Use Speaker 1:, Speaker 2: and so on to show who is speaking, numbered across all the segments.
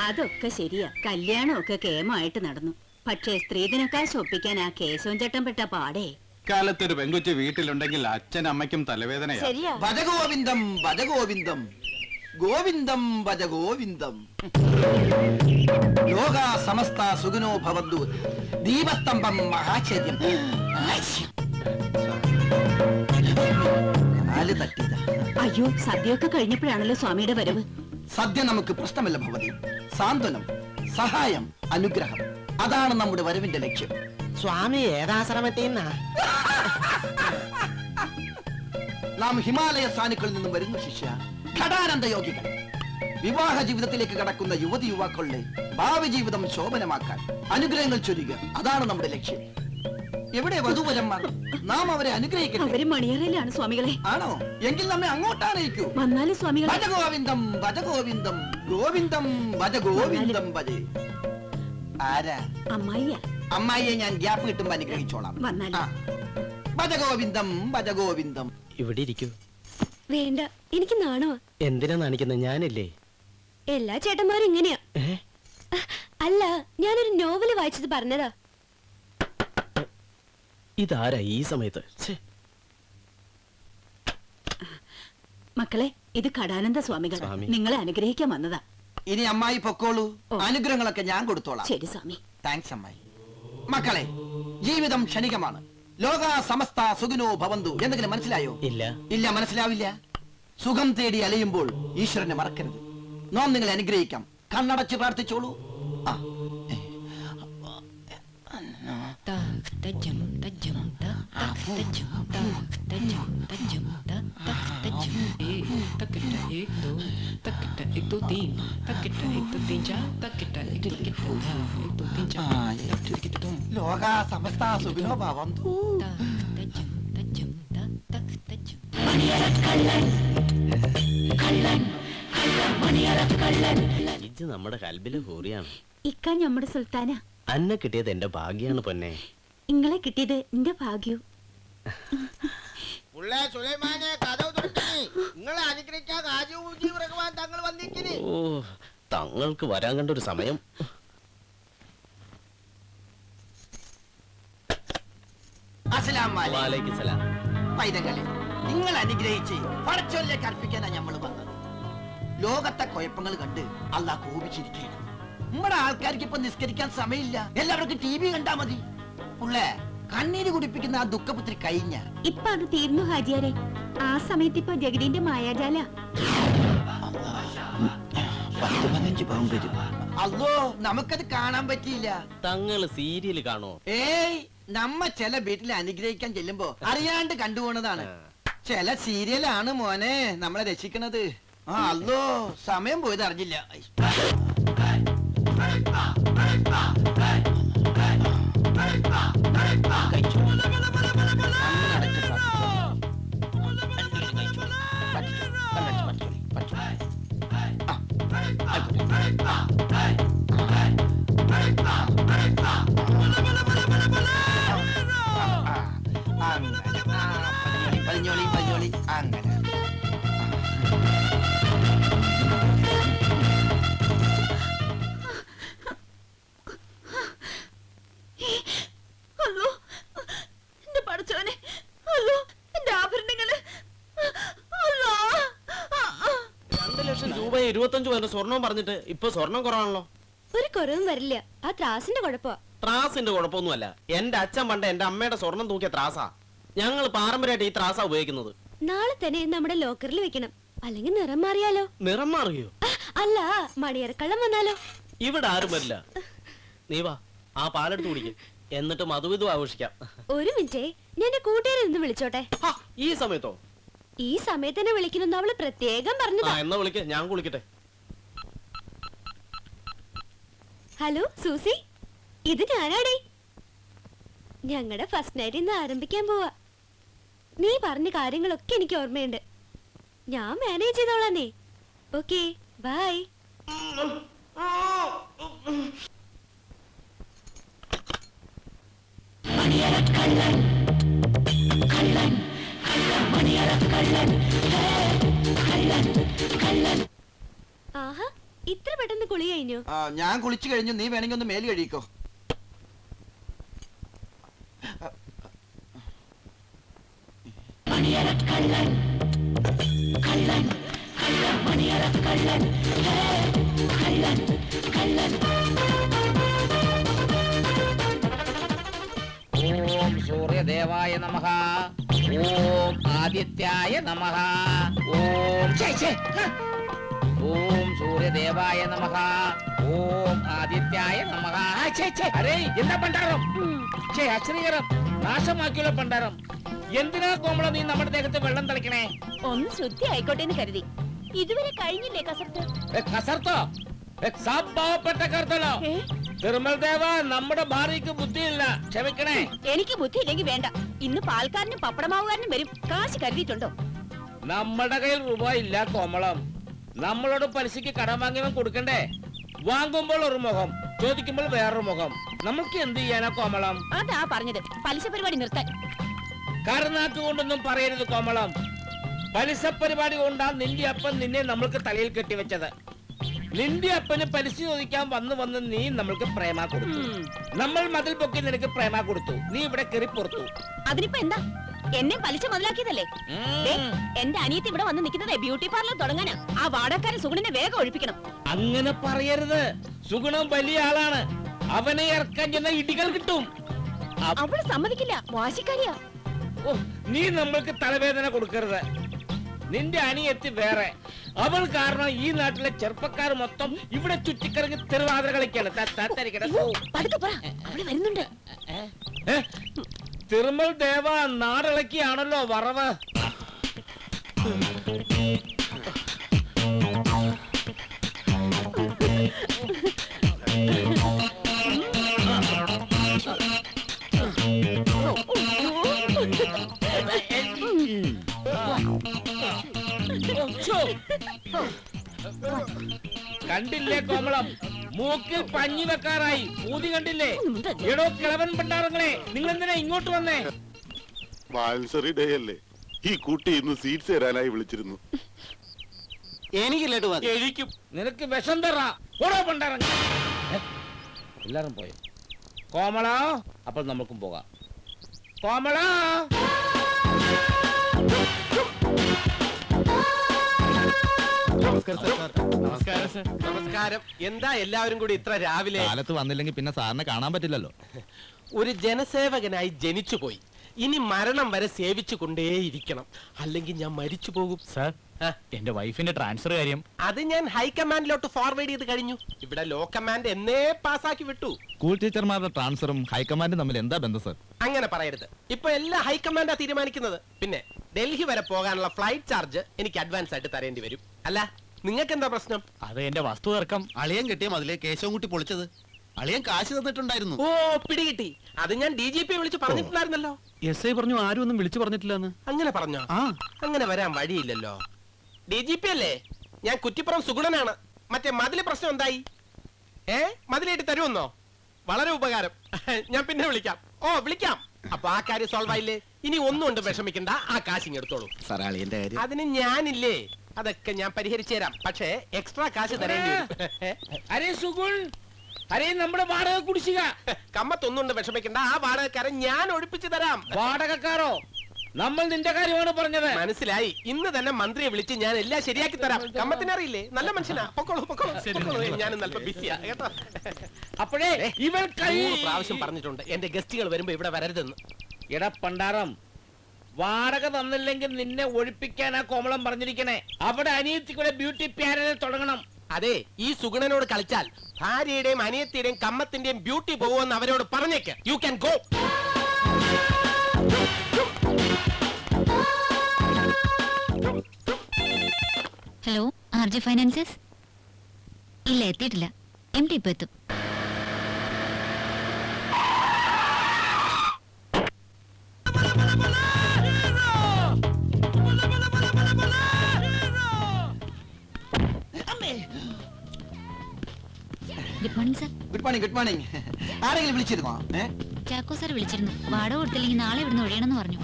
Speaker 1: അതൊക്കെ ശരിയാ, കല്യാണമൊക്കെ കേമായിട്ട് നടന്നു. പക്ഷേ സ്ത്രീധനക്കാശ് ഒപ്പിക്കാൻ ആ കേശവൻ ചട്ടം പെട്ട പാടേ.
Speaker 2: കാലത്തൊരു പെൺകുട്ടി വീട്ടിലുണ്ടെങ്കിൽ അച്ഛൻ അമ്മയ്ക്കും തലവേദനയാ.
Speaker 1: ശരിയാ.
Speaker 3: ഭജഗോവിന്ദം ഭജഗോവിന്ദം ഗോവിന്ദം ഭജഗോവിന്ദം. ലോകാ സമസ്ത സുഖിനോ ഭവന്തു. ദീപസ്തംഭം മഹാചര്യം. കാല് തട്ടിയതാ.
Speaker 1: അയ്യോ, സദ്യയൊക്കെ കഴിഞ്ഞപ്പോഴാണല്ലോ സ്വാമിയുടെ വരവ്.
Speaker 3: സദ്യ നമുക്ക് പ്രശ്നമല്ല ഭവതി. സാന്ത്വനം, സഹായം, അനുഗ്രഹം, അതാണ് നമ്മുടെ വരവിന്റെ ലക്ഷ്യം.
Speaker 4: സ്വാമി ഏതാശ്രമത്തിൽ
Speaker 3: നാം ഹിമാലയ സാനുക്കളിൽ നിന്നും വരുന്നു ശിഷ്യ. ഘടാനന്ദ യോഗികൾ വിവാഹ ജീവിതത്തിലേക്ക് കടക്കുന്ന യുവതി യുവാക്കളുടെ ഭാവി ജീവിതം ശോഭനമാക്കാൻ അനുഗ്രഹങ്ങൾ ചൊരിയുക, അതാണ് നമ്മുടെ ലക്ഷ്യം. എവിടെ വധുവരന്മാർ? നാം അവരെ അനുഗ്രഹിക്കട്ടെ.
Speaker 1: അവര് മണിയറയിലാണ് സ്വാമികളെ.
Speaker 3: ആണോ? എങ്കിൽ നമ്മെ അങ്ങോട്ടാണേക്കൂ.
Speaker 1: വന്നാലും സ്വാമികളെ.
Speaker 3: ഭജഗോവിന്ദം ഭജഗോവിന്ദം ഗോവിന്ദം ഭജഗോവിന്ദം ഭജേ. ആരാ?
Speaker 1: അമ്മായിയാ.
Speaker 3: അമ്മായിയെ ഞാൻ ഗ്യാപ്പ് കിട്ടുമ്പോ അനുഗ്രഹിച്ചോളാം.
Speaker 1: വന്നാലും.
Speaker 3: ഭജഗോവിന്ദം ഭജഗോവിന്ദം.
Speaker 4: ഇവിടെ ഇരിക്കൂ.
Speaker 5: വേണ്ട, എനിക്ക് നാണോ.
Speaker 4: എന്തിനാ നാണിക്കുന്നത്? ഞാനില്ലേ?
Speaker 5: എല്ലാ ചേട്ടന്മാരും ഇങ്ങനെയാ. അല്ല, ഞാനൊരു നോവല് വായിച്ചത് പറഞ്ഞതാ.
Speaker 4: ഇതാരാ ഈ സമയത്ത്?
Speaker 1: മക്കളെ, ഇത് ഘടാനന്ദ സ്വാമികൾ നിങ്ങളെ അനുഗ്രഹിക്കാൻ വന്നതാ.
Speaker 3: ഇനി അമ്മായി പൊക്കോളൂ, അനുഗ്രഹങ്ങളൊക്കെ ഞാൻ കൊടുത്തോളാം.
Speaker 1: ശരി സ്വാമി.
Speaker 3: താങ്ക്സ് അമ്മായി. മക്കളെ, ജീവിതം ക്ഷണികമാണ്. ലോക സമസ്ത സുഖിനോ ഭവന്തു എന്തെങ്കിലും മനസ്സിലായോ?
Speaker 4: ഇല്ല.
Speaker 3: ഇല്ല, മനസ്സിലാവില്ല. സുഖം തേടി അലയുമ്പോൾ ഈശ്വരനെ മറക്കരുത്. നാം നിങ്ങളെ അനുഗ്രഹിക്കാം. കണ്ണടച്ച് പ്രാർത്ഥിച്ചോളൂ. ലോക സമസ്ത സുഖിനോ ഭവന്തു.
Speaker 4: ഇത് നമ്മുടെ കൽബിലെ ഹൂറിയാണ്.
Speaker 1: ഇക്ക നമ്മുടെ സുൽത്താന.
Speaker 4: അന്നെ കിട്ടിയത് എന്റെ ഭാഗ്യാണ് പൊന്നെ.
Speaker 1: ഇങ്ങളെ കിട്ടിയത് എന്റെ ഭാഗ്യു.
Speaker 4: ഓ, തങ്ങൾക്ക് വരാൻ കണ്ട ഒരു സമയം.
Speaker 3: പൈതങ്ങളെ, നിങ്ങൾ അനുഗ്രഹിച്ച് പടച്ചോലിലേക്ക് അർപ്പിക്കാനാണ് നമ്മൾ വന്നത്. ലോകത്തെ കുഴപ്പങ്ങൾ കണ്ട് അള്ളാഹ് കോപിച്ചിരിക്കുകയാണ്. നമ്മുടെ ആൾക്കാർക്ക് ഇപ്പൊ നിസ്കരിക്കാൻ സമയമില്ല. എല്ലാവർക്കും TV കണ്ടാ മതി. ഉള്ളേ കണ്ണീര് കുടിപ്പിക്കുന്ന ആ ദുഃഖപുത്രി കഴിഞ്ഞ
Speaker 1: ഇപ്പൊ അത് തീർന്നു ഹാജിയാരെ. ആ സമയത്ത് ഇപ്പൊ ജഗദീന്റെ മായാജാല.
Speaker 3: 10-15 പൗണ്ട് വരും. അല്ലോ, നമുക്കത് കാണാൻ പറ്റിയില്ല.
Speaker 4: തങ്ങള് സീരിയൽ കാണോ?
Speaker 3: ഏയ്, നമ്മ ചില വീട്ടിൽ അനുഗ്രഹിക്കാൻ ചെല്ലുമ്പോ അറിയാണ്ട് കണ്ടുപോണതാണ്. ചില സീരിയലാണ് മോനെ നമ്മളെ രക്ഷിക്കണത്. അല്ലോ, സമയം പോയത് അറിഞ്ഞില്ല. പതിഞ്ഞോളി പതിഞ്ഞോളി അങ്ങനെ.
Speaker 1: അല്ലോ, എന്റെ പടച്ചോനെ. അല്ലോ, എന്റെ ആഭരണങ്ങള്.
Speaker 4: 2 ലക്ഷം രൂപ 25 പവന്റെ സ്വർണം പറഞ്ഞിട്ട് ഇപ്പൊ സ്വർണം കുറവാണല്ലോ.
Speaker 5: ഒരു കുറവും വരില്ല. ആ ത്രാസിന്റെ കുഴപ്പമാ.
Speaker 4: ത്രാസിന്റെ കുഴപ്പമൊന്നുമല്ല. എന്റെ അച്ഛൻ പണ്ട് എന്റെ അമ്മയുടെ സ്വർണം തൂക്കിയ ത്രാസാ. ഞങ്ങൾ പാരമ്പര്യമായിട്ട് ഈ ത്രാസാ ഉപയോഗിക്കുന്നത്.
Speaker 5: നാളെ തന്നെ നമ്മുടെ ലോക്കറിൽ വെക്കണം, അല്ലെങ്കിൽ നിറം മാറിയാലോ.
Speaker 4: നിറം മാറുകയോ?
Speaker 5: അല്ല, മണിയറക്കള്ളം വന്നാലോ.
Speaker 4: ഇവിടെ ആരും വരില്ല. നീ വാ, ആ പാലെടുത്ത് കുടിക്കും, എന്നിട്ട് മധുവിധു ആഘോഷിക്കാം.
Speaker 5: ഒരു മിനിറ്റേ, ഞാൻ എന്റെ കൂട്ടുകാരെ നിന്ന് വിളിച്ചോട്ടെ.
Speaker 4: ഈ സമയത്തോ?
Speaker 5: ഈ സമയത്ത് തന്നെ വിളിക്കണമെന്ന് അവള് പ്രത്യേകം പറഞ്ഞതാ.
Speaker 4: എന്നാ വിളിക്ക, ഞാൻ കുളിക്കട്ടെ.
Speaker 5: ഹലോ സൂസി, ഇത് ഞാനാടേ. ഞങ്ങളുടെ ഫസ്റ്റ് നൈറ്റ് ഇന്ന് ആരംഭിക്കാൻ പോവാ. നീ പറഞ്ഞ കാര്യങ്ങളൊക്കെ എനിക്ക് ഓർമ്മയുണ്ട്. ഞാൻ മാനേജ് ചെയ്തോളാന്നേ. Okay, bye. ആഹാ, ഇത്ര പെട്ടെന്ന് കുളി കഴിഞ്ഞു?
Speaker 3: ഞാൻ കുളിച്ചു കഴിഞ്ഞു. നീ വേണമെങ്കിൽ ഒന്ന് മേല് കഴിക്കോ.
Speaker 6: ഓം സൂര്യദേവായ നമഃ. ഓം ആദിത്യായ നമഃ. ഓം ഓം സൂര്യദേവായ നമഃ. ഓം ആദിത്യായ നമഃ. അരേ എന്താ പണ്ടാരം? അശ്രീകരം നാശമാക്കിയുള്ള പണ്ടാരം. എന്തിനാ കോമള നീ നമ്മുടെ ദേഹത്ത് വെള്ളം തളിക്കണേ?
Speaker 1: ഒന്ന് ശുദ്ധി ആയിക്കോട്ടെ എന്ന് കരുതി. ഇതുവരെ കഴിഞ്ഞില്ലേ കസർത്ത്?
Speaker 6: കസർത്തോ? പാവപ്പെട്ട കർത്തലോ? തിരുമൽ ദേവ, നമ്മുടെ ഭാര്യക്ക് ബുദ്ധിയില്ല, ക്ഷമിക്കണേ.
Speaker 1: എനിക്ക് ബുദ്ധി ഇല്ലെങ്കിൽ വേണ്ട. ഇന്ന് പാൽക്കാരനും പപ്പടമാവുകാരനും വരും. കാശ് കരുതിയിട്ടുണ്ടോ?
Speaker 6: നമ്മുടെ കയ്യിൽ രൂപ ഇല്ല കോമളം. നമ്മളോട് പലിശക്ക് കടം വാങ്ങിയവൻ കൊടുക്കണ്ടേ? വാങ്ങുമ്പോൾ ഒരു മുഖം, ചോദിക്കുമ്പോൾ വേറൊരു മുഖം. നമുക്ക് എന്ത് ചെയ്യാനാ കോമളം?
Speaker 1: അതാ പറഞ്ഞത്, പലിശ പരിപാടി നിർത്താൻ.
Speaker 6: കരുനാക്ക് കൊണ്ടൊന്നും പറയരുത് കോമളം. പലിശ പരിപാടി കൊണ്ടാ നിന്റെ അപ്പൻ നിന്നെ നമ്മൾക്ക് തലയിൽ കെട്ടിവെച്ചത്. നിന്റെ അപ്പന് പലിശ ചോദിക്കാൻ വന്ന് നീ നമ്മൾക്ക് പ്രേമ കൊടുത്തു. നമ്മൾ മതിൽ പൊക്കി നിനക്ക് പ്രേമ കൊടുത്തു. നീ ഇവിടെ കയറി പുറത്തു.
Speaker 1: അതിനിപ്പോ എന്താ? എന്നെ പലിശ മുതലാക്കിയതല്ലേ? എന്റെ അനിയത്തി ഇവിടെ വന്ന് നിൽക്കുന്നതേ ബ്യൂട്ടി പാർലർ തുടങ്ങാനാ. ആ വാടകക്കാരൻ സുഗുണനെ വേഗം ഒഴിപ്പിക്കണം.
Speaker 6: അങ്ങനെ പറയരുത്. സുഗുണം വലിയ ആളാണ്. അവനെ ഇറക്കാൻ ചെന്ന ഇടികൾ കിട്ടും.
Speaker 1: അവള് സമ്മതിക്കില്ല, വാശിക്കാരിയാ.
Speaker 6: ഓ, നീ നമ്മൾക്ക് തലവേദന കൊടുക്കരുത്. നിന്റെ അനിയത്തി വേറെ. അവൾ കാരണം ഈ നാട്ടിലെ ചെറുപ്പക്കാർ മൊത്തം ഇവിടെ ചുറ്റിക്കറങ്ങി തിരുവാതിര കളിക്കാണ്.
Speaker 1: വരുന്നുണ്ട്.
Speaker 6: തിരുമൽ ദേവ, നാടിളക്കിയാണല്ലോ വറവ്. കണ്ടില്ലേ കോമളം, മൂക്കിൽ പഞ്ഞി വെക്കാറായി. ഊതി കണ്ടില്ലേ? എടോ കിളവൻ പണ്ടാറങ്ങളെ, നിങ്ങൾ എന്തിനാ ഇങ്ങോട്ട് വന്നേ?
Speaker 7: വാൽസറി ഡേ അല്ലേ, ഈ കുട്ടി ഇന്ന് സീറ്റ്സ് തരാനായി വിളിച്ചിരുന്നു.
Speaker 6: എനിക്കും. നിനക്ക് വിഷം തറാ. ഓടോ പണ്ടാറങ്ങ. എല്ലാരും പോയോ? കോമള, അപ്പോൾ നമുക്കും പോകാം. കോമള,
Speaker 4: നമസ്കാരം. എന്താ എല്ലാവരും കൂടി ഇത്ര രാവിലെ?
Speaker 8: കാലത്ത് വന്നില്ലെങ്കിൽ പിന്നെ സാറിനെ കാണാൻ പറ്റില്ലല്ലോ.
Speaker 4: ഒരു ജനസേവകനായി ജനിച്ചു പോയി. ഇനി മരണം വരെ സേവിച്ചു കൊണ്ടേയിരിക്കണം, അല്ലെങ്കിൽ ഞാൻ മരിച്ചു പോകും.
Speaker 8: സാർ, എന്റെ വൈഫിന്റെ ട്രാൻസ്ഫർ കാര്യം
Speaker 4: അത് ഞാൻ ഹൈക്കമാൻഡിലോട്ട് ഫോർവേഡ് ചെയ്ത് കഴിഞ്ഞു. ഇവിടെ ലോ കമാൻഡ് എന്നേ പാസ്സാക്കി വിട്ടു.
Speaker 8: സ്കൂൾ ടീച്ചർമാരുടെ ട്രാൻസ്ഫറും ഹൈക്കമാൻഡും തമ്മിൽ എന്താ ബന്ധം സാർ?
Speaker 4: അങ്ങനെ പറയരുത്. ഇപ്പൊ എല്ലാ ഹൈക്കമാൻഡാ തീരുമാനിക്കുന്നത്. പിന്നെ ഡൽഹി വരെ പോകാനുള്ള ഫ്ലൈറ്റ് ചാർജ് എനിക്ക് അഡ്വാൻസ് ആയിട്ട് തരേണ്ടി വരും. അല്ല, നിങ്ങൾക്ക് എന്താ പ്രശ്നം?
Speaker 8: അത് എന്റെ വസ്തു തർക്കം.
Speaker 2: അളിയൻ കിട്ടിയ മതിലെ കേശവൻകുട്ടി പൊളിച്ചത്. അളിയൻ കാശ് തന്നിട്ടുണ്ടായിരുന്നു.
Speaker 4: ഓ, പിടികിട്ടി. അത് ഞാൻ DGP വിളിച്ച് പറഞ്ഞിട്ടുണ്ടായിരുന്നല്ലോ.
Speaker 8: SI പറഞ്ഞു ആരും ഒന്നും വിളിച്ചു പറഞ്ഞിട്ടില്ലെന്ന്.
Speaker 4: അങ്ങനെ പറഞ്ഞോ? അങ്ങനെ വരാൻ വഴിയില്ലല്ലോ. DGP അല്ലേ? ഞാൻ കുറ്റിപ്പുറം സുഗുണനാണ്. മറ്റേ മതില് പ്രശ്നം എന്തായി? മതിലേറ്റ് തരുമെന്നോ? വളരെ ഉപകാരം. ഞാൻ പിന്നെ വിളിക്കാം. ഓ, വിളിക്കാം. അപ്പൊ ആ കാര്യം സോൾവ് ആയില്ലേ? ഇനി ഒന്നും കൊണ്ട് വിഷമിക്കണ്ട, ആ കാശിങ് എടുത്തോളൂ. അതിന് ഞാനില്ലേ, അതൊക്കെ ഞാൻ പരിഹരിച്ചു തരാം. പക്ഷേ എക്സ്ട്രാ കാശ് തരേണ്ടി വരും.
Speaker 6: അരേ സുഗുൺ, അരേ നമ്മുടെ വാടക കുടിശ്ശിക.
Speaker 4: കമ്മത്തൊന്നുകൊണ്ട് വിഷമിക്കണ്ട, ആ വാടകക്കാരൻ ഞാൻ ഒഴിപ്പിച്ചു തരാം.
Speaker 6: വാടകക്കാരോ? നമ്മൾ നിന്റെ കാര്യമാണ് പറഞ്ഞത്.
Speaker 4: മനസ്സിലായി. ഇന്ന് തന്നെ മന്ത്രിയെ വിളിച്ച് ഞാൻ എല്ലാം ശരിയാക്കി തരാം. കമ്മത്തിനറിയില്ലേ, നല്ല മനുഷ്യനാ. പൊക്കോളൂ, പൊക്കോളൂ. ഞാനും നല്ല ബിസിയാ കേട്ടോ.
Speaker 6: അപ്പോഴേ ഇവൾ
Speaker 4: 3 പ്രാവശ്യം പറഞ്ഞിട്ടുണ്ട് എന്റെ ഗസ്റ്റുകൾ വരുമ്പോ ഇവിടെ വരരുതെന്ന്.
Speaker 6: എടാ പണ്ടാരം, വാടക തന്നില്ലെങ്കിൽ നിന്നെ ഒഴിപ്പിക്കാനാ കോമളം പറഞ്ഞിരിക്കണേ. അവിടെ അനിയത്തിക്കൂടെ ബ്യൂട്ടി പാരലൽ തുടങ്ങണം.
Speaker 4: അതെ, ഈ സുഗുണനോട് കളിച്ചാൽ ഭാര്യയുടെയും അനിയത്തിയുടെയും കമ്മത്തിന്റെയും ബ്യൂട്ടി പോകുമെന്ന് അവരോട് പറഞ്ഞേക്ക്. You can go.
Speaker 9: Hello, RJ finances? ഇല്ല, എത്തിയിട്ടില്ല. MD ഇപ്പൊ എത്തും. Good morning sir.
Speaker 3: Good morning. Good morning. ആരെങ്കിലും വിളിച്ചിരുന്നോ?
Speaker 9: ചാക്കോ സാർ വിളിച്ചിരുന്നു. വാടക കൊടുത്തില്ലെങ്കിൽ നാളെ ഇവിടുന്ന് ഒഴിയണമെന്ന് പറഞ്ഞു.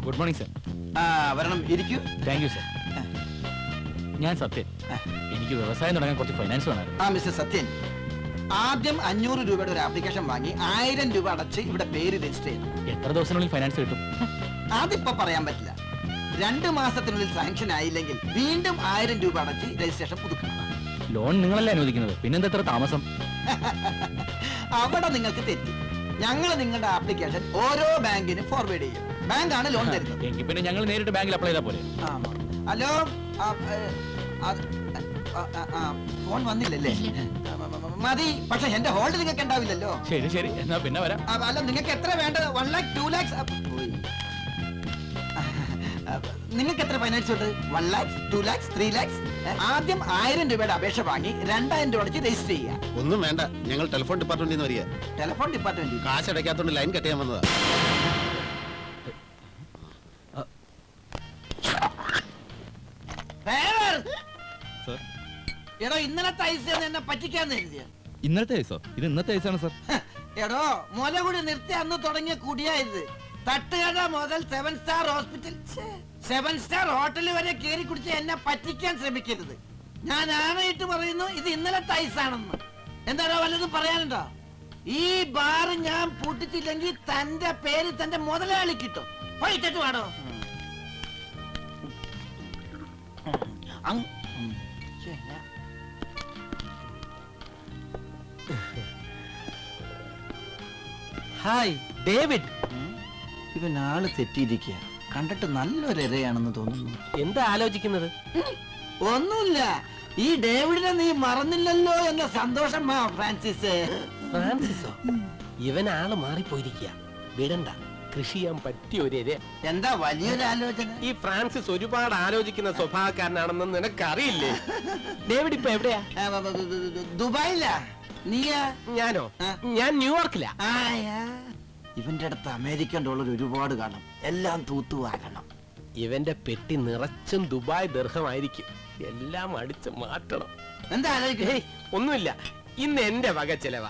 Speaker 8: Good morning sir.
Speaker 3: വരണം, ഇരിക്കൂ.
Speaker 8: Thank you sir. ഞാൻ സത്യൻ. എനിക്ക് വ്യവസായം തുടങ്ങാൻ കുറച്ച് ഫൈനാൻസ് വേണമായിരുന്നു.
Speaker 3: മിസ്റ്റർ സത്യൻ, ആദ്യം 500 രൂപയുടെ ഒരു ആപ്ലിക്കേഷൻ വാങ്ങി 1000 രൂപ അടച്ച് ഇവിടെ പേര് രജിസ്റ്റർ ചെയ്തു.
Speaker 8: എത്ര ദിവസത്തിനുള്ളിൽ ഫൈനാൻസ് കിട്ടും?
Speaker 3: അതിപ്പോ പറയാൻ പറ്റില്ല. 2 മാസത്തിനുള്ളിൽ സാങ്ഷൻ ആയില്ലെങ്കിൽ വീണ്ടും 1000 രൂപ അടച്ച് രജിസ്ട്രേഷൻ പുതുക്കണം.
Speaker 8: ലോൺ നിങ്ങളല്ലേ അനുവദിക്കുന്നത്, പിന്നെന്താ എത്ര താമസം?
Speaker 3: അവിടെ നിങ്ങൾക്ക് തെറ്റി. ഞങ്ങൾ നിങ്ങളുടെ ആപ്ലിക്കേഷൻ ഓരോ ബാങ്കിന് ഫോർവേഡ് ചെയ്യും. ബാങ്കാണ് ലോൺ തരുന്നത്.
Speaker 8: എങ്കിൽ പിന്നെ ഞങ്ങൾ നേരിട്ട് ബാങ്കിൽ അപ്ലൈ ചെയ്താൽ പോലെ.
Speaker 3: ഹലോ, ഫോൺ വന്നില്ലല്ലേ? മതി, പക്ഷെ എന്റെ ഹോൾഡ് നിങ്ങൾക്ക് ഉണ്ടാവില്ലല്ലോ.
Speaker 8: ശരി ശരി, എന്നാ പിന്നെ വരാം.
Speaker 3: അല്ല, നിങ്ങൾക്ക് എത്ര വേണ്ടത്? 1 lakh, 2 lakhs? നിങ്ങൾക്ക് എത്ര ഫൈനാൻസ് ഉണ്ട്? 1 lakhs, 2 lakhs, 3 lakhs? ആദ്യം 1000 രൂപയുടെ അപേക്ഷ വാങ്ങി 2000 രൂപ അടച്ച് രജിസ്റ്റർ ചെയ്യുക.
Speaker 7: ഒന്നും വേണ്ട, ഞങ്ങൾ ടെലിഫോൺ ഡിപ്പാർട്ട്മെന്റിൽ നിന്ന് വരിക.
Speaker 3: ടെലിഫോൺ ഡിപ്പാർട്ട്മെന്റ്
Speaker 7: കാശ് അടയ്ക്കാത്തോണ്ട് ലൈൻ കട്ട് ചെയ്യാൻ വന്നതാ.
Speaker 3: എടോ, ഇന്നലത്തെ ഐസ് എന്നെ പറ്റിക്കാന്ന് എഴുതിയ.
Speaker 8: ഇന്നലത്തെ ഐസോ? ഇത് ഇന്നത്തെ ഐസാണ് സാർ.
Speaker 3: എടോ, മുലകുടി നിർത്തി അന്ന് തുടങ്ങിയ കുടിയായത്. തട്ടുകട മുതൽ 7 സ്റ്റാർ ഹോസ്പിറ്റൽ, 7 സ്റ്റാർ ഹോട്ടൽ വരെ കയറി കുടിച്ച് എന്നെ പറ്റിക്കാൻ ശ്രമിക്കരുത്. ഞാൻ ആണയിട്ട് പറയുന്നു, ഇത് ഇന്നലത്തെ ഐസാണെന്ന്. എന്താണോ വല്ലതും പറയാനുണ്ടോ? ഈ ബാർ ഞാൻ പൂട്ടിച്ചില്ലെങ്കിൽ തന്റെ പേര് തന്റെ മുതലാളി കിട്ടും. പോയിട്ടിട്ട് വേണോ?
Speaker 4: Hi David.
Speaker 3: ഇവൻ ആള് തെറ്റിയിരിക്കുക. കണ്ടിട്ട് നല്ലൊരു ഇരയാണെന്ന് തോന്നുന്നു.
Speaker 4: എന്താ ആലോചിക്കുന്നത്?
Speaker 3: ഒന്നുമില്ല, ഈ ഡേവിഡിനെ നീ മറന്നില്ലല്ലോ എന്ന സന്തോഷം. ഫ്രാൻസിസ്.
Speaker 4: ഫ്രാൻസിസോ? ഇവൻ ആള് മാറിപ്പോയിരിക്കുക. വിടണ്ട, കൃഷി ചെയ്യാൻ പറ്റിയ ഒരു ഇര.
Speaker 3: എന്താ വലിയൊരു ആലോചന?
Speaker 4: ഈ ഫ്രാൻസിസ് ഒരുപാട് ആലോചിക്കുന്ന സ്വഭാവക്കാരനാണെന്ന് നിനക്കറിയില്ലേ? ഡേവിഡ് ഇപ്പൊ എവിടെയാ?
Speaker 3: ദുബായിലാ. നീയാ?
Speaker 4: ഞാനോ? ഞാൻ ന്യൂയോർക്കിലാ.
Speaker 3: ഇവന്റെ അടുത്ത് അമേരിക്കൻ ഡോളർ ഒരുപാട് കാണും. എല്ലാം തൂത്തുവാരണം.
Speaker 4: ഇവന്റെ പെട്ടി നിറച്ചും ദുബായ് ദർഹമായിരിക്കും. എല്ലാം അടിച്ച് മാറ്റണം.
Speaker 3: എന്താ ആലോചിക്കേ?
Speaker 4: ഒന്നുമില്ല, ഇന്ന് എന്റെ വക ചെലവാ.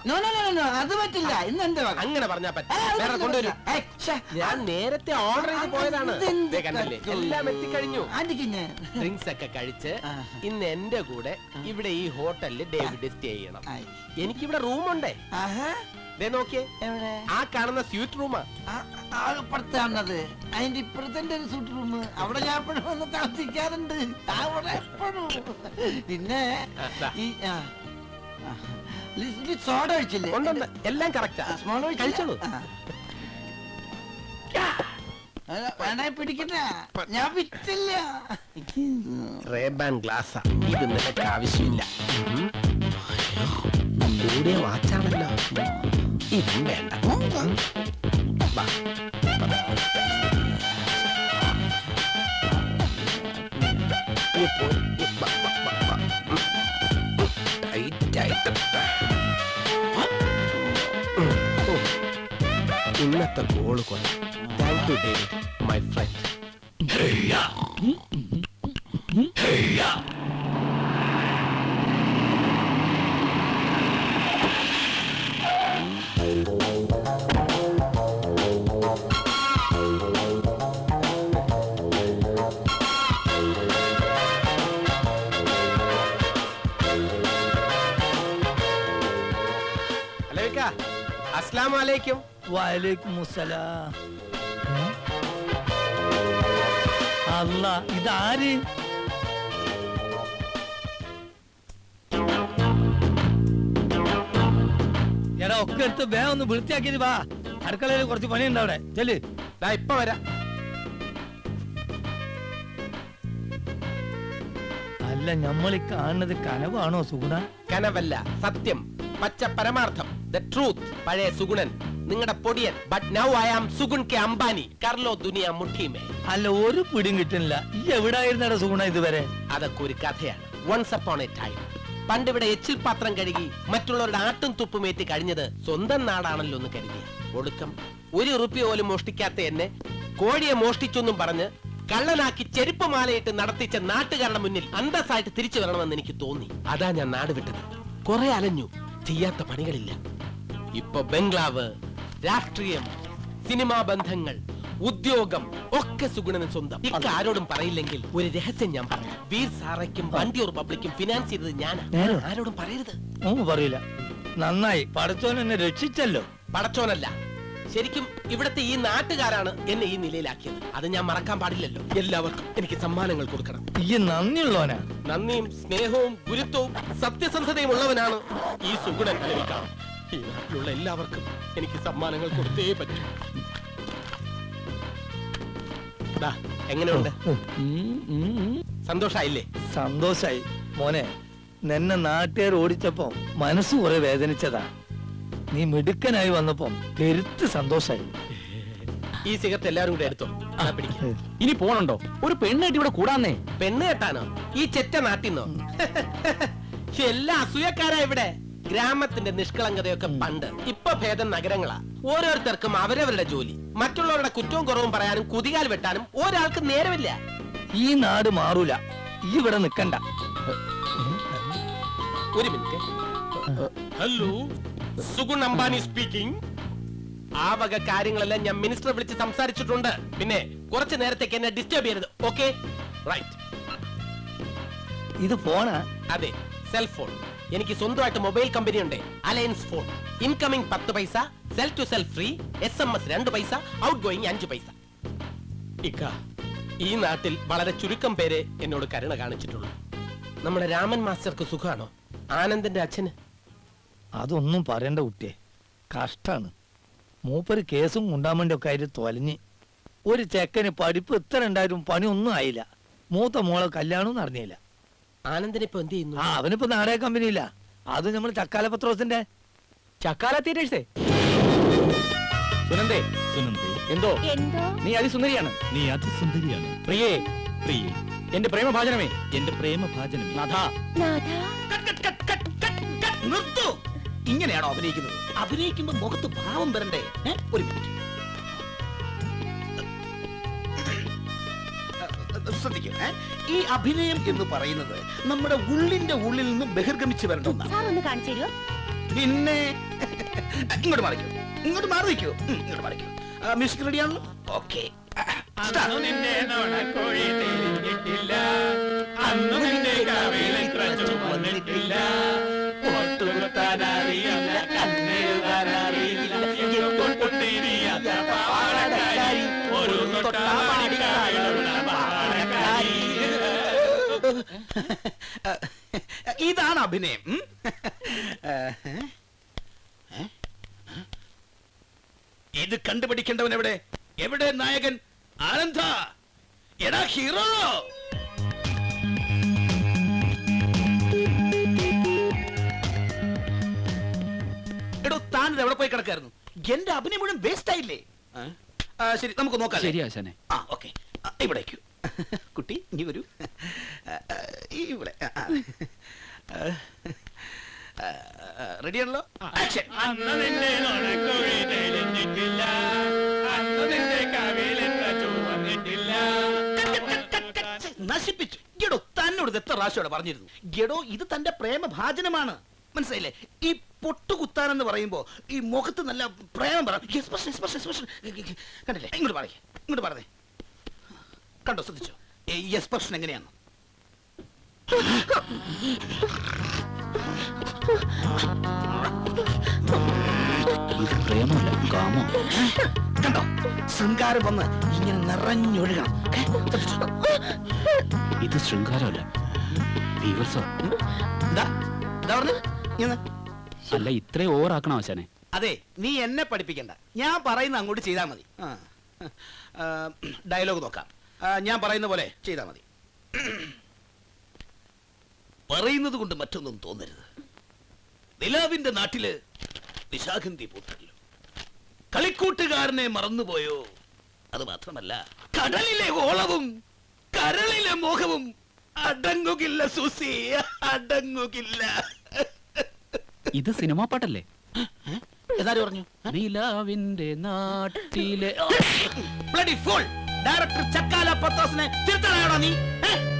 Speaker 3: അത് പറ്റില്ല, ഇന്ന് എന്റെ വക.
Speaker 4: അങ്ങനെ പറഞ്ഞാ പറ്റില്ല. വേറെ കൊണ്ടുവരും. ഞാൻ നേരത്തെ ഓർഡർ ചെയ്ത് പോയതാണ്. ദേ കണ്ടില്ലേ, എല്ലാം എത്തിക്കഴിഞ്ഞു. ഡ്രിങ്ക്സ് ഒക്കെ കഴിച്ച് ഇന്ന് എന്റെ കൂടെ ഇവിടെ ഈ ഹോട്ടലിൽ ഡേവിഡ് സ്റ്റേ ചെയ്യണം. എനിക്കിവിടെ റൂമുണ്ടേ. ദേ നോക്കിയേ, ആ കാണുന്ന സ്വീറ്റ് റൂമാ.
Speaker 3: പുറത്താണത്. അതിന്റെ ഇപ്പുറത്തെ ഒരു സൂട്ട് റൂം. അവിടെ ഞാൻ എപ്പോഴും വന്ന് താമസിക്കാറുണ്ട്. അവിടെ എപ്പോഴും. പിന്നെ ഈ സോഡ കഴിച്ചില്ലേ?
Speaker 4: ഉണ്ടുണ്ട്, എല്ലാം കറക്റ്റാ.
Speaker 3: സ്മോൾ
Speaker 4: കഴിച്ചോളൂ.
Speaker 3: വേണേ പിടിക്കണ്ട, ഞാൻ വിറ്റില്ല.
Speaker 4: റേബാൻ ഗ്ലാസ്സാ ഇത്, നിനക്ക് ആവശ്യമില്ല. കൂടിയ വാച്ചാണല്ലോ. ഇതും വേണ്ട. വാ. ഇന്നത്തെ കോള് കൊള്ളാം. Thank you David, my friend. അസ്സലാമു അലൈക്കും.
Speaker 10: വലൈക്കും മുസ്സലാം. അല്ല, ഇതാര്? എടാ, ഒക്കെ എടുത്ത് വേഗം ഒന്ന് വൃത്തിയാക്കിയത് വാ. അടുക്കളയിൽ കുറച്ച് പണിയുണ്ട് അവിടെ. ചെല്ല്.
Speaker 4: ഇപ്പൊ വരാം.
Speaker 10: അല്ല, നമ്മൾ ഈ കാണുന്നത് കനവാണോ സുഗുണ?
Speaker 4: കനവല്ല, സത്യം, പച്ച പരമാർത്ഥം, ദ ട്രൂത്ത്. പഴയ സുഗുണൻ, നിങ്ങളുടെ പൊടിയൻ. But now I am Sugun K Ambani. കർലോ ദുനിയ മുഠീമേ.
Speaker 10: അല്ല, ഒരു പിടിയും കിട്ടുന്നില്ല. ഈ എവിടായിരുന്നടാ സുഗുണ ഇതുവരെ?
Speaker 4: അതൊക്കെ ഒരു കഥയാണ്. Once upon a time. പണ്ടിവിടെ എച്ചിൽ പാത്രം കഴുകി മറ്റുള്ളവരുടെ ആട്ടും തുപ്പുമേറ്റി കഴിഞ്ഞത് സ്വന്തം നാടാണല്ലോ എന്ന് കരുതിയ ഒടുക്കം 1 റുപ്യ പോലും മോഷ്ടിക്കാത്ത എന്നെ കോഴിയെ മോഷ്ടിച്ചൊന്നും പറഞ്ഞ് കള്ളനാക്കി ചെരുപ്പ് മാലയിട്ട് നടത്തിച്ച നാട്ടുകാരുടെ മുന്നിൽ അന്തസ്സായിട്ട് തിരിച്ചു വരണമെന്ന് എനിക്ക് തോന്നി. അതാ ഞാൻ നാട് വിട്ടത്. കുറെ അലഞ്ഞു, ചെയ്യാത്ത പണികളില്ല. ഇപ്പൊ ബംഗ്ലാവ്, രാഷ്ട്രീയം, സിനിമാ ബന്ധങ്ങൾ, ഉദ്യോഗം ഒക്കെ സുഗുണന് സ്വന്തം. ഇക്ക ആരോടും പറയില്ലെങ്കിൽ ഒരു രഹസ്യം ഞാൻ പറയാം. വീർ സാറയ്ക്കും വണ്ടിയൂർ പബ്ലിക്കും ഫിനാൻസ് ചെയ്തത് ഞാനാ. ആരോടും പറയരുത്.
Speaker 10: പറയില്ല. നന്നായി, പടച്ചോൻ എന്നെ രക്ഷിച്ചല്ലോ.
Speaker 4: പടച്ചോനല്ല, ശരിക്കും ഇവിടത്തെ ഈ നാട്ടുകാരാണ് എന്നെ ഈ നിലയിലാക്കിയത്. അത് ഞാൻ മറക്കാൻ പാടില്ലല്ലോ. എല്ലാവർക്കും എനിക്ക് സമ്മാനങ്ങൾ കൊടുക്കണം.
Speaker 10: ഈ നന്ദിയുള്ളവനാ.
Speaker 4: നന്ദിയും സ്നേഹവും ഗുരുത്വവും സത്യസന്ധതയും ഉള്ളവനാണ് ഈ സുഗുണൻ ലഭിക്കാം. ഈ നാട്ടിലുള്ള എല്ലാവർക്കും എനിക്ക് സമ്മാനങ്ങൾ കൊടുത്തേ പറ്റൂ. ദാ, എങ്ങനെയുണ്ട്? സന്തോഷായില്ലേ?
Speaker 10: സന്തോഷായി മോനെ. നിന്നെ നാട്ടുകാർ ഓടിച്ചപ്പോ മനസ്സ് കുറെ വേദനിച്ചതാ. നീ മിടുക്കനായി വന്നപ്പോ പെരുത്ത് സന്തോഷായി.
Speaker 4: ഈ സിഗരറ്റ് എല്ലാവരും കൂടെ എടുത്തോ. പിടിക്കും.
Speaker 6: ഇനി പോണുണ്ടോ? ഒരു പെണ്ണായിട്ട് ഇവിടെ കൂടാന്നേ.
Speaker 4: പെണ്ണ് കെട്ടാനോ? ഈ ചെറ്റ നാട്ടിന്നോ? എല്ലാ അസൂയക്കാരാ ഇവിടെ. ഗ്രാമത്തിന്റെ നിഷ്കളങ്കതയൊക്കെ പണ്ട്. ഇപ്പൊ ഭേദം നഗരങ്ങളാ. ഓരോരുത്തർക്കും അവരവരുടെ ജോലി. മറ്റുള്ളവരുടെ കുറ്റവും കുറവും പറയാനും കുതികാൽ വെട്ടാനും ഒരാൾക്ക് നേരമില്ല.
Speaker 10: ഈ നാട് മാറൂല. ഈ ഇവിടെ നിക്കണ്ട.
Speaker 4: ഒരു minute. Hello, Sugun Ambani speaking. ആ വക കാര്യങ്ങളെല്ലാം ഞാൻ മിനിസ്റ്ററെ വിളിച്ച് സംസാരിച്ചിട്ടുണ്ട്. പിന്നെ കുറച്ചു നേരത്തേക്ക് എന്നെ ഡിസ്റ്റർബ് ചെയ്യരുത്. Okay, right.
Speaker 10: ഇത് ഫോണാ?
Speaker 4: അതെ, സെൽഫോൺ. എനിക്ക് സ്വന്തമായിട്ട് മൊബൈൽ കമ്പനി ഉണ്ട്. Alliance phone. Incoming 10 paisa, cell to cell free, SMS 2 പൈസ, ഔട്ട് ഗോയിങ് 5 പൈസ. ഇക്ക, ഈ നാട്ടിൽ വളരെ ചുരുക്കം പേരെ എന്നോട് കരുണ കാണിച്ചിട്ടുള്ളൂ. നമ്മുടെ രാമൻ മാസ്റ്റർക്ക് സുഖാണോ? ആനന്ദിന്റെ അച്ഛന്?
Speaker 10: അതൊന്നും പറയണ്ട കുട്ടിയെ, കഷ്ടാണ്. മൂപ്പര് കേസും ഉണ്ടാമേണ്ടി ഒക്കെ ആയിട്ട് തൊലഞ്ഞ്. ഒരു ചെക്കന് പഠിപ്പ് ഇത്ര ഉണ്ടായിട്ടും പണിയൊന്നും ആയില്ല. മൂത്ത മോളെ കല്യാണവും നടന്നില്ല.
Speaker 4: ആനന്ദിനിപ്പോ എന്ത് ചെയ്യുന്നു?
Speaker 10: അവനിപ്പോ നാടക കമ്പനിയില്ല. അത് നമ്മൾ ചക്കാല പത്രോസിന്റെ
Speaker 6: ചക്കാല തീരേഴ്സേ. സുനന്ദേ,
Speaker 8: സുനന്ദേ,
Speaker 6: എന്തോ
Speaker 1: എന്തോ
Speaker 6: നീ അതിസുന്ദരിയാണ്.
Speaker 8: നീ അതിസുന്ദരിയാണ്.
Speaker 6: പ്രിയേ,
Speaker 8: പ്രിയേ,
Speaker 6: എന്റെ പ്രേമഭാജനമേ,
Speaker 8: എന്റെ പ്രേമഭാജനമേ.
Speaker 6: നാഥാ.
Speaker 3: നിർത്തൂ. ഇങ്ങനെയാണോ അഭിനയിക്കുന്നത്? അഭിനയിക്കുമ്പോ മുഖത്ത് ഭാവം വരണ്ടേ? ഒരു മിനിറ്റ് ശ്രദ്ധിക്കും. ഈ അഭിനയം എന്ന് പറയുന്നത് നമ്മുടെ ഉള്ളിന്റെ ഉള്ളിൽ നിന്ന് ബഹിർഗമിച്ച് വരേണ്ടതാണ്.
Speaker 1: സാർ ഒന്ന് കാണിച്ചു തരുമോ?
Speaker 3: പിന്നെ ഇങ്ങോട്ട് മാറിക്കോ, ഇങ്ങോട്ട് മാറി വയ്ക്കോ, ഇങ്ങോട്ട് മാറിക്കോ. മ്യൂസിക് റെഡിയാണല്ലോ? ഓക്കെ. ഇതാണ് അഭിനയം. ഇത് കണ്ടുപിടിക്കേണ്ടവൻ എവിടെ? എവിടെ നായകൻ? ആനന്ദ, എടാ ഹീറോ. എടോ, താൻ എവിടെ പോയി കിടക്കായിരുന്നു? എന്റെ അഭിനയം മുഴുവൻ വേസ്റ്റ് ആയില്ലേ? ശരി, നമുക്ക് നോക്കാം.
Speaker 6: ശരി ആശാനെ.
Speaker 3: ഓക്കെ, ഇവിടേക്ക് കുട്ടി, ഇനി വരൂ. ഇവിടെ റെഡിയാണല്ലോ? നശിപ്പിച്ചു. ഗെഡോ, തന്നോട് എത്ര പ്രാവശ്യം പറഞ്ഞിരുന്നു? ഗെഡോ, ഇത് തന്റെ പ്രേമഭാജനമാണ്, മനസ്സിലായില്ലേ? ഈ പൊട്ടുകുത്താനെന്ന് പറയുമ്പോ ഈ മുഖത്ത് നല്ല പ്രേമം പറ. കണ്ടില്ലേ? ഇങ്ങോട്ട് പറയേ, ഇങ്ങോട്ട് പറഞ്ഞേ. കണ്ടോ, ശ്രദ്ധിച്ചോ ഈ എക്സ്പ്രഷൻ എങ്ങനെയാണ്?
Speaker 6: പ്രേമല്ല, കാമോ.
Speaker 3: കണ്ടോ, ശൃംഗാരം വന്ന് ഇങ്ങനെ നിറഞ്ഞൊഴുകണം.
Speaker 6: ഇത് ശൃംഗാരമല്ല, അല്ല ഇത്രയും ഓവറാക്കണം ആശാനെ.
Speaker 3: അതെ, നീ എന്നെ പഠിപ്പിക്കണ്ട. ഞാൻ പറയുന്ന അങ്ങോട്ട് ചെയ്താൽ മതി. ഡയലോഗ് നോക്കാം. ഞാൻ പറയുന്ന പോലെ ചെയ്താൽ മതി. പറയുന്നത് കൊണ്ട് മറ്റൊന്നും തോന്നരുത്. നിലാവിന്റെ നാട്ടില് നിശാഗന്ധി പൂത്തല്ലോ. കളിക്കൂട്ടുകാരനെ മറന്നുപോയോ? അത് മാത്രമല്ല, കടലിലെ ഓളവും കരളിലെ മോഹവും അടങ്ങുകില്ല സൂസി, അടങ്ങുകില്ല.
Speaker 6: ഇത് സിനിമാ പാട്ടല്ലേ?
Speaker 3: ഏതാരും പറഞ്ഞു?
Speaker 6: നിലാവിന്റെ നാട്ടിലെ
Speaker 3: ഡയറക്ടർ ചക്കാല പത്രോസിനെ തിരുത്തണോ നീ?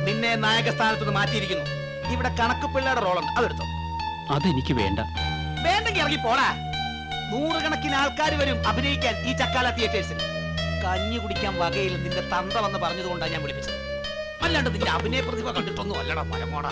Speaker 3: നിന്നെ നായക സ്ഥാനത്ത് നിന്ന് മാറ്റിയിരിക്കുന്നു. ഇവിടെ കണക്ക് പിള്ളയുടെ റോളുണ്ട്, അതെടുത്തോ.
Speaker 6: അതെനിക്ക് വേണ്ട.
Speaker 3: വേണ്ടെങ്കിൽ ഇറങ്ങി പോടാ. 100 കണക്കിന് ആൾക്കാർ വരും അഭിനയിക്കാൻ ഈ ചക്കാല തിയേറ്റേഴ്സിൽ. കഞ്ഞി കുടിക്കാൻ വകയിൽ നിന്റെ തന്ത വന്ന് പറഞ്ഞതുകൊണ്ടാണ് ഞാൻ വിളിപ്പിച്ചത്. അല്ലാണ്ട് നിന്റെ അഭിനയ പ്രതിഭ കണ്ടിട്ടൊന്നും അല്ലടാ മലമോടാ.